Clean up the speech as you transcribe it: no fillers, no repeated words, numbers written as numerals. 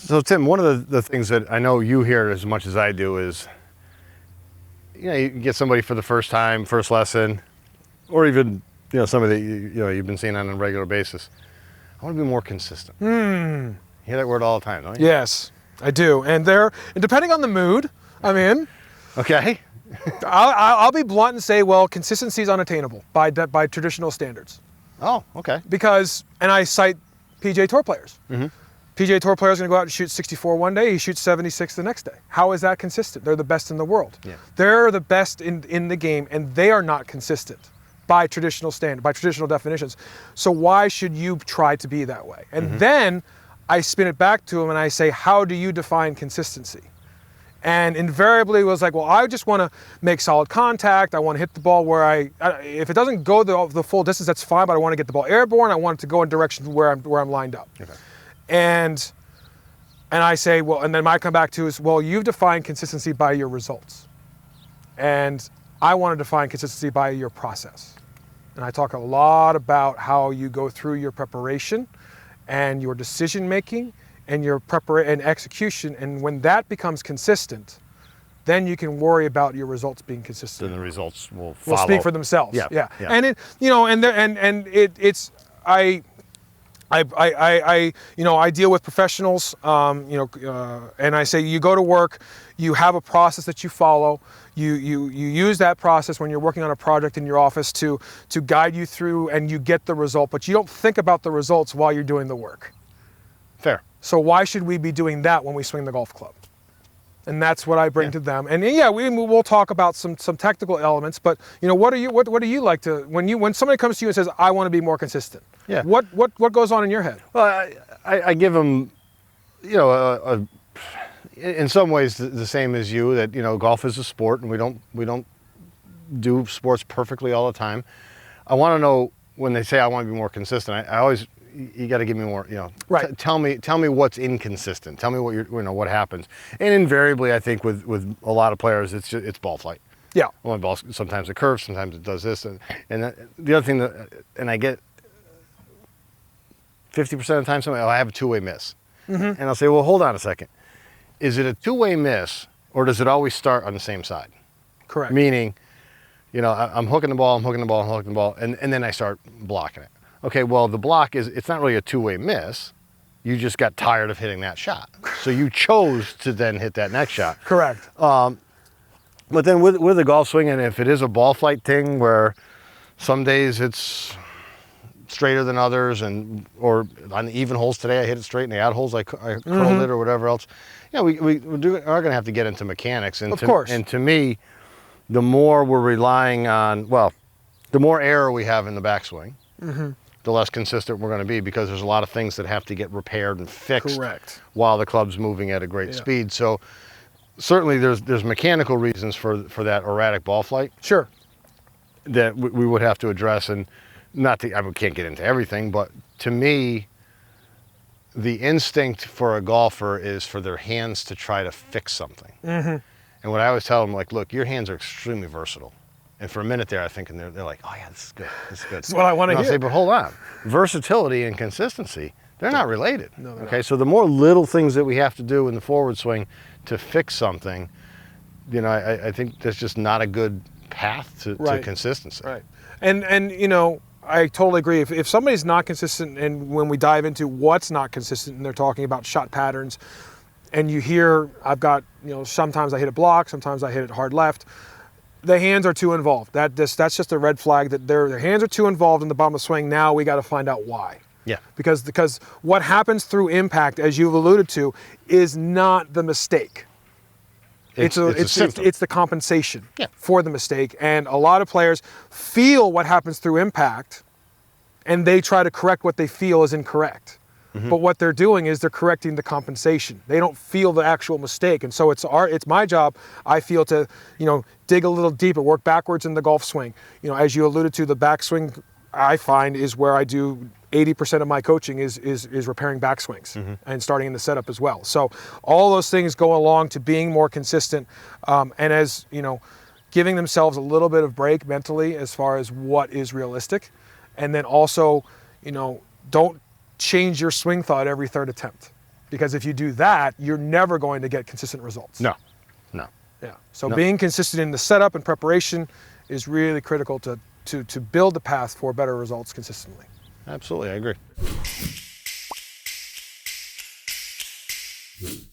So Tim, one of the things that I know you hear as much as I do is, you get somebody for the first time, first lesson, or even, somebody that you've been seeing on a regular basis. I want to be more consistent. You hear that word all the time, don't you? Yes, I do. And depending on the mood I'm in, Okay. I'll be blunt and say, well, consistency is unattainable by traditional standards. Oh, okay. And I cite PGA Tour players. PGA Tour players are going to go out and shoot 64 one day, he shoots 76 the next day. How is that consistent? They're the best in the world. Yeah. They're the best in the game, and they are not consistent by traditional definitions. So why should you try to be that way? And then I spin it back to him and I say, how do you define consistency? And invariably it was like, well, I just want to make solid contact. I want to hit the ball where if it doesn't go the full distance, that's fine, but I want to get the ball airborne. I want it to go in direction where I'm lined up. Okay. And I say, well, and then I come back to is, well, you've defined consistency by your results. And I want to define consistency by your process. And I talk a lot about how you go through your preparation and your decision making and your and execution. And when that becomes consistent, then you can worry about your results being consistent. Then the results will follow. Will speak for themselves. Yeah. And I deal with professionals, and I say you go to work, you have a process that you follow, you use that process when you're working on a project in your office to guide you through, and you get the result, but you don't think about the results while you're doing the work. Fair. So why should we be doing that when we swing the golf club? And that's what I bring to them. And we'll talk about some technical elements, but what do you like to when somebody comes to you and says, I want to be more consistent? Yeah. What goes on in your head? Well, I give them, in some ways the same as you, that golf is a sport and we don't do sports perfectly all the time. I want to know when they say I want to be more consistent. I always, you got to give me more, Right. Tell me what's inconsistent. Tell me what happens. And invariably, I think with a lot of players, it's ball flight. Yeah. Well, my ball, sometimes it curves, sometimes it does this, and the other thing and I get 50% of the time, I have a two-way miss, and I'll say, well, hold on a second. Is it a two-way miss, or does it always start on the same side? Correct. Meaning, I'm hooking the ball, and then I start blocking it. Okay, well, the block it's not really a two-way miss. You just got tired of hitting that shot. So you chose to then hit that next shot. Correct. But then with the golf swing, and if it is a ball flight thing where some days it's straighter than others, or on the even holes today I hit it straight, and the odd holes I curled it or whatever else. We are going to have to get into mechanics. And of course. And to me, the more we're relying on, the more error we have in the backswing, the less consistent we're going to be, because there's a lot of things that have to get repaired and fixed. Correct. While the club's moving at a great speed. So certainly there's mechanical reasons for that erratic ball flight. Sure. That we would have to address, and I can't get into everything, but to me, the instinct for a golfer is for their hands to try to fix something. And what I always tell them, like, look, your hands are extremely versatile. And for a minute there, I think, and they're like, oh yeah, this is good. This is good. This is what I want to hear. I'll say, but hold on, versatility and consistency, they're not related. No, okay, so the more little things that we have to do in the forward swing to fix something, I think that's just not a good path to consistency. Right. And I totally agree. If somebody's not consistent, and when we dive into what's not consistent, and they're talking about shot patterns, and you hear, I've got, sometimes I hit a block, sometimes I hit it hard left. The hands are too involved. That's just a red flag that their hands are too involved in the bottom of the swing. Now we got to find out why. Yeah. Because what happens through impact, as you've alluded to, is not the mistake. It's the compensation for the mistake. And a lot of players feel what happens through impact, and they try to correct what they feel is incorrect. But what they're doing is they're correcting the compensation. They don't feel the actual mistake. And so it's my job, I feel, to dig a little deeper, work backwards in the golf swing. As you alluded to, the backswing, I find, is where I do 80% of my coaching is repairing backswings and starting in the setup as well. So all those things go along to being more consistent, and as giving themselves a little bit of break mentally as far as what is realistic, and then also don't change your swing thought every third attempt, Because if you do that, you're never going to get consistent results. No, no. Yeah. So No. being consistent in the setup and preparation is really critical to build the path for better results consistently. Absolutely, I agree.